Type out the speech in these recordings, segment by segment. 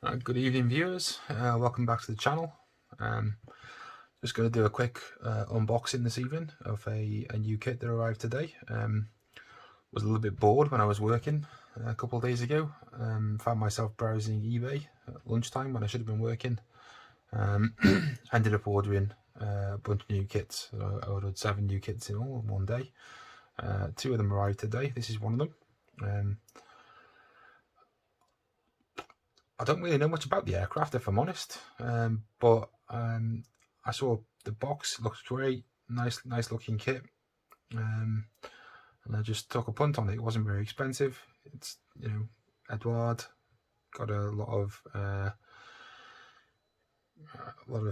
Good evening, viewers. Welcome back to the channel. Just going to do a quick unboxing this evening of a new kit that arrived today. Was a little bit bored when I was working a couple of days ago. Found myself browsing eBay at lunchtime when I should have been working. Ended up ordering a bunch of new kits. So I ordered 7 new kits in all in one day. 2 of them arrived today. This is one of them. I don't really know much about the aircraft, if I'm honest, but I saw the box, looks great, nice looking kit, and I just took a punt on it. It wasn't very expensive. It's, you know, Eduard, got a lot of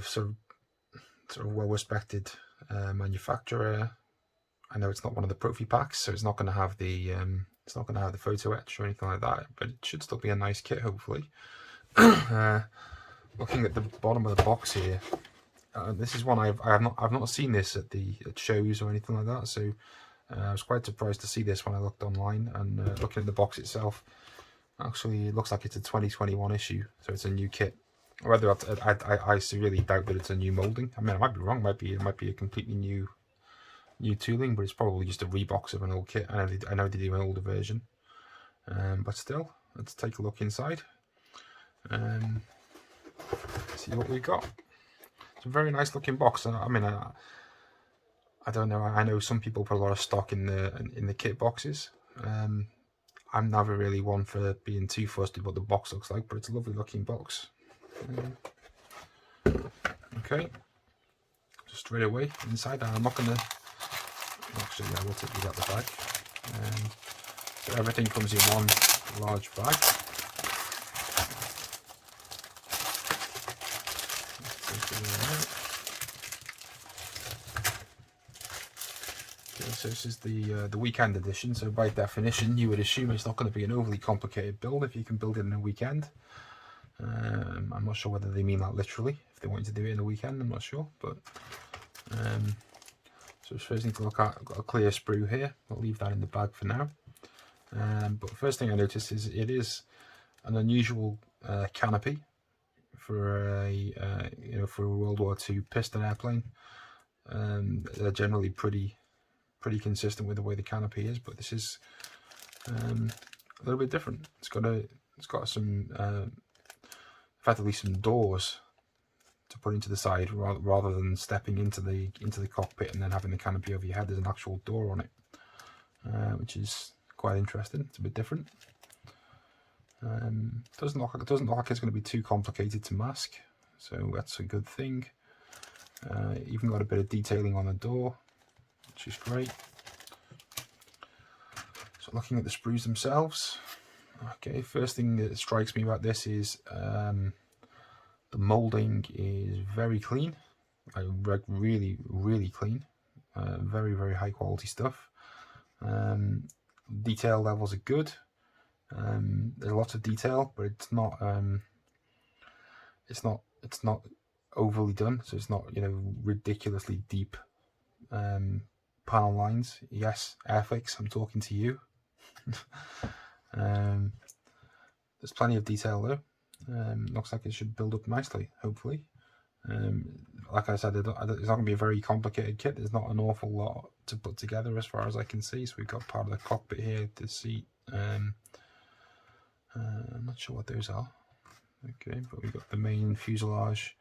sort of well-respected manufacturer. I know it's not one of the Profi packs, so it's not going to have the photo etch or anything like that, but it should still be a nice kit, hopefully. Looking at the bottom of the box here, this is one I've not seen this at shows or anything like that. So I was quite surprised to see this when I looked online, and looking at the box itself, actually it looks like it's a 2021 issue, so it's a new kit. Whether I severely doubt that it's a new molding. I mean, I might be wrong. It might be a completely new tooling, but it's probably just a rebox of an old kit. I know they do an older version, but still, let's take a look inside. See what we got. It's a very nice looking box. I mean, I don't know. I know some people put a lot of stock in the kit boxes. I'm never really one for being too fussed with what the box looks like, but it's a lovely looking box. Okay, just straight away inside. I'm not gonna. Actually, I will take you out the bag. So everything comes in one large bag. So this is the weekend edition. So by definition, you would assume it's not going to be an overly complicated build if you can build it in a weekend. I'm not sure whether they mean that literally. If they want you to do it in a weekend, I'm not sure. But so first thing to look at, I've got a clear sprue here. I'll leave that in the bag for now. But first thing I noticed is it is an unusual canopy for a World War II piston airplane. They're generally pretty consistent with the way the canopy is, but this is a little bit different. It's got some effectively some doors to put into the side rather than stepping into the cockpit and then having the canopy over your head. There's an actual door on it, which is quite interesting. It's a bit different. Doesn't look like it's going to be too complicated to mask, so that's a good thing. Even got a bit of detailing on the door, which is great. So looking at the sprues themselves, okay, first thing that strikes me about this is the molding is very clean, really clean, very high quality stuff. Detail levels are good. There's lots of detail, but it's not overly done, so it's not, you know, ridiculously deep panel lines. Yes, Airfix, I'm talking to you. There's plenty of detail though. Looks like it should build up nicely, hopefully. Like I said, it's not going to be a very complicated kit. There's not an awful lot to put together as far as I can see. So we've got part of the cockpit here, the seat. I'm not sure what those are. Okay, but we've got the main fuselage.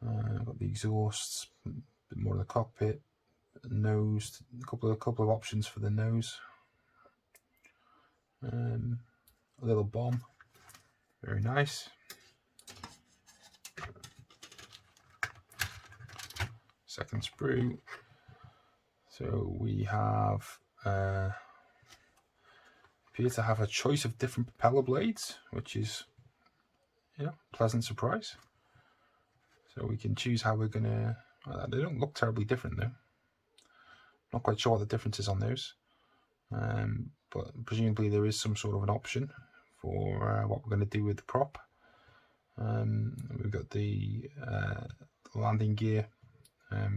Got the exhausts, a bit more of the cockpit, nose, a couple of options for the nose. A little bomb, very nice. Second sprue. So we have appear to have a choice of different propeller blades, which is, you know, pleasant surprise. So we can choose how we're gonna. They don't look terribly different though. Not quite sure what the difference is on those, but presumably there is some sort of an option for what we're going to do with the prop. We've got the landing gear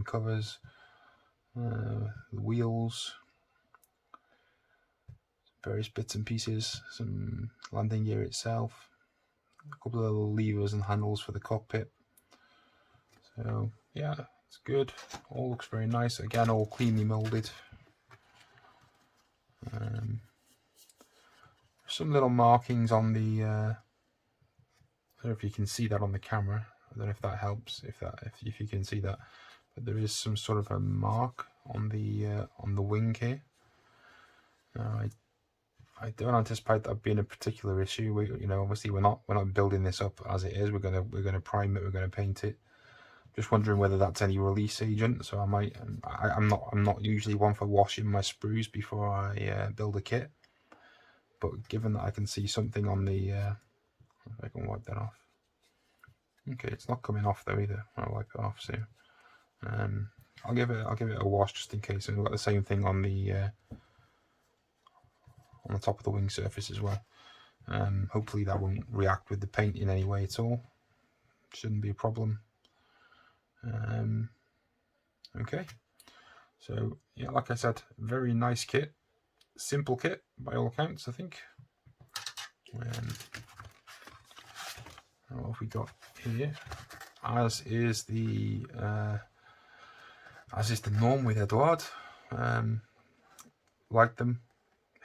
covers, the wheels, various bits and pieces, some landing gear itself, a couple of little levers and handles for the cockpit. So yeah, it's good. All looks very nice. Again, all cleanly molded. Some little markings on the I don't know if you can see that on the camera. I don't know if that helps, if you can see that, but there is some sort of a mark on the wing here. I don't anticipate that being a particular issue. You know, obviously we're not building this up as it is. We're gonna prime it. We're gonna paint it. Just wondering whether that's any release agent. So I'm not usually one for washing my sprues before I build a kit. But given that I can see something on the, if I can wipe that off. Okay, it's not coming off though either. I'll wipe it off soon. I'll give it a wash just in case. And we've got the same thing on the top of the wing surface as well. Hopefully that won't react with the paint in any way at all. Shouldn't be a problem. Okay, so yeah, like I said, very nice kit, simple kit by all accounts, I think. What have we got here? As is the norm with Eduard. Like them,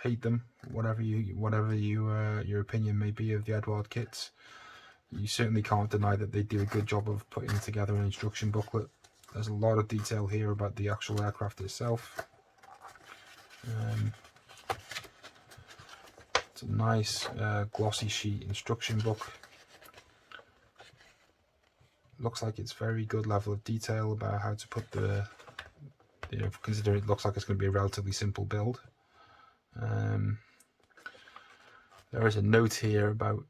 hate them, whatever your opinion may be of the Eduard kits, you certainly can't deny that they do a good job of putting together an instruction booklet. There's a lot of detail here about the actual aircraft itself. It's a nice glossy sheet instruction book. Looks like it's very good level of detail about how to put the, you know, considering it looks like it's going to be a relatively simple build. There is a note here about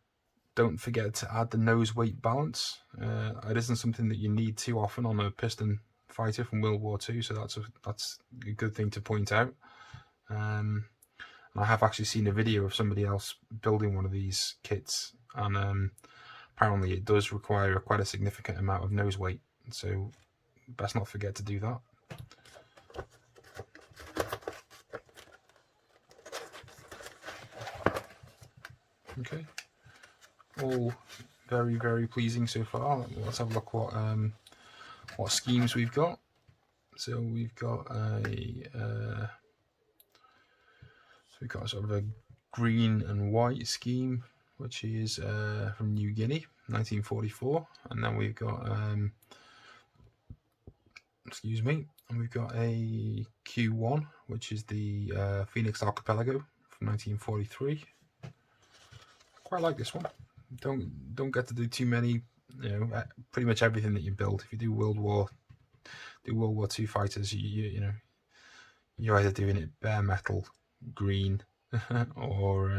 don't forget to add the nose weight balance. It isn't something that you need too often on a piston fighter from World War II, so that's a good thing to point out. And I have actually seen a video of somebody else building one of these kits, and apparently it does require quite a significant amount of nose weight, so best not forget to do that. Okay, all very, very pleasing so far. Let's have a look what schemes we've got. So we've got sort of a green and white scheme, which is from New Guinea, 1944, and then we've got and we've got a Q1, which is the Phoenix Archipelago from 1943. Quite like this one. Don't get to do too many. You know, pretty much everything that you build. If you do World War II fighters, you know, you're either doing it bare metal, green, or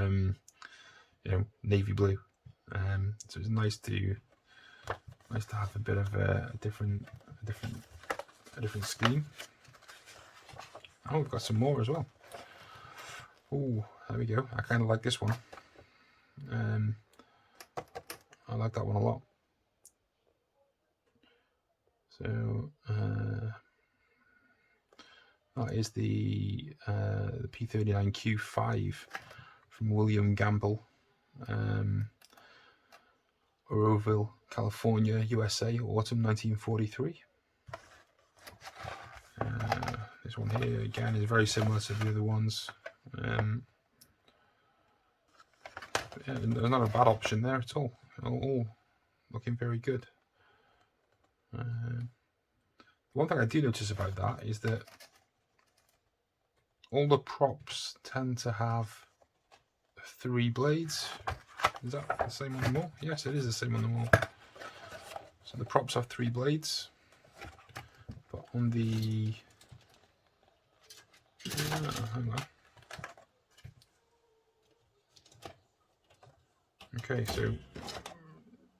you know, navy blue. So it's nice to have a bit of a different scheme. Oh, we've got some more as well. Oh, there we go. I kind of like this one. I like that one a lot. So that is the P39Q5 from William Gamble, Oroville, California, USA, autumn 1943. This one here again is very similar to the other ones. Yeah, there's not a bad option there at all. All looking very good. One thing I do notice about that is that all the props tend to have 3 blades. Is that the same on them all? Yes, it is the same on them all. So the props have 3 blades, but on the hang on. Okay, so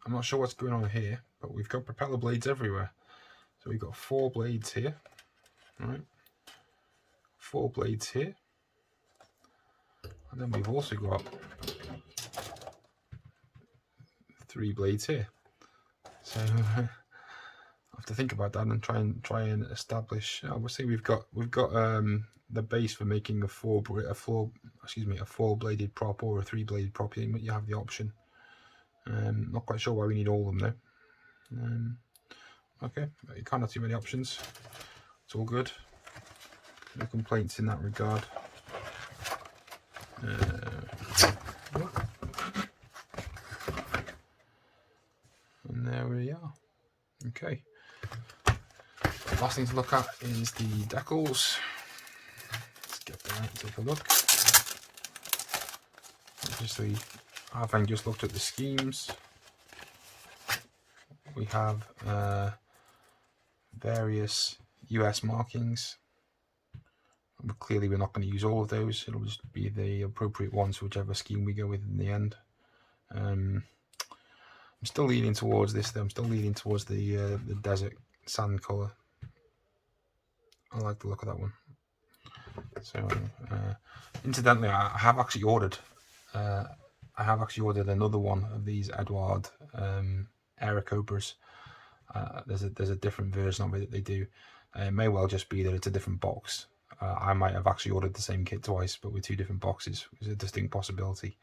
I'm not sure what's going on here, but we've got propeller blades everywhere. So we've got 4 blades here, right? 4 blades here, and then we've also got 3 blades here. So I have to think about that and try and establish. Obviously, we've got the base for making a 4-bladed prop or a 3-bladed prop. You have the option. Not quite sure why we need all of them though. Okay, you can't have too many options. It's all good. No complaints in that regard. And there we are. Okay. Last thing to look at is the decals. Let's get that and take a look. Obviously, having just looked at the schemes, we have various US markings. But clearly we're not going to use all of those. It'll just be the appropriate ones for whichever scheme we go with in the end. I'm still leaning towards this though. I'm still leaning towards the desert sand colour. I like the look of that one. So incidentally, I have actually ordered another one of these Eduard Airacobras. There's a different version of it that they do. It may well just be that it's a different box. I might have actually ordered the same kit twice, but with 2 different boxes. It's a distinct possibility.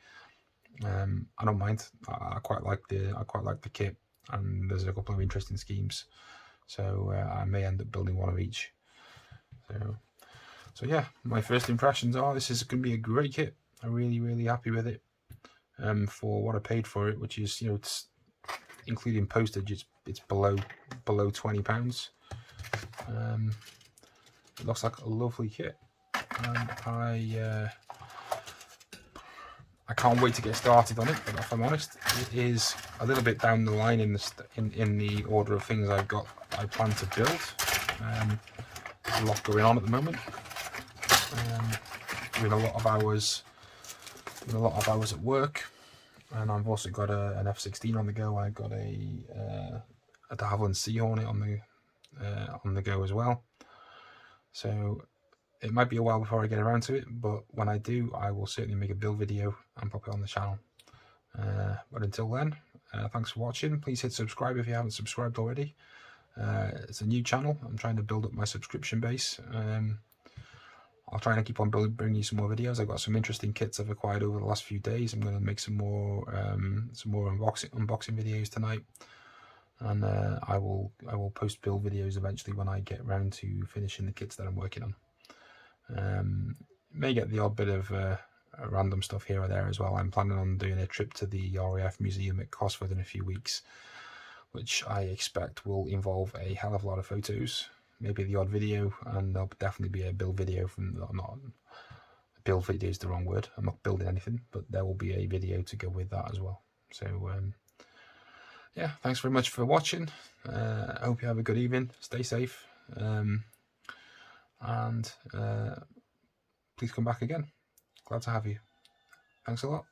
I don't mind. I quite like the kit, and there's a couple of interesting schemes. So I may end up building one of each. So yeah, my first impressions are this is going to be a great kit. I'm really happy with it. For what I paid for it, which is, you know, it's including postage, it's below £20. It looks like a lovely kit, and I can't wait to get started on it. But if I'm honest, it is a little bit down the line in the order of things I plan to build. There's a lot going on at the moment. With a lot of hours at work, and I've also got an F-16 on the go. I've got a de Havilland Sea Hornet on the go as well. So it might be a while before I get around to it, but when I do, I will certainly make a build video and pop it on the channel. But until then, thanks for watching. Please hit subscribe if you haven't subscribed already. It's a new channel. I'm trying to build up my subscription base. I'll try and keep on bringing you some more videos. I've got some interesting kits I've acquired over the last few days. I'm going to make some more unboxing videos tonight, and I will post build videos eventually when I get around to finishing the kits that I'm working on. May get the odd bit of random stuff here or there as well. I'm planning on doing a trip to the RAF Museum at Cosford in a few weeks, which I expect will involve a hell of a lot of photos. Maybe the odd video, and there'll definitely be a build video build video is the wrong word. I'm not building anything, but there will be a video to go with that as well. So yeah, thanks very much for watching. I hope you have a good evening. Stay safe, and please come back again. Glad to have you. Thanks a lot.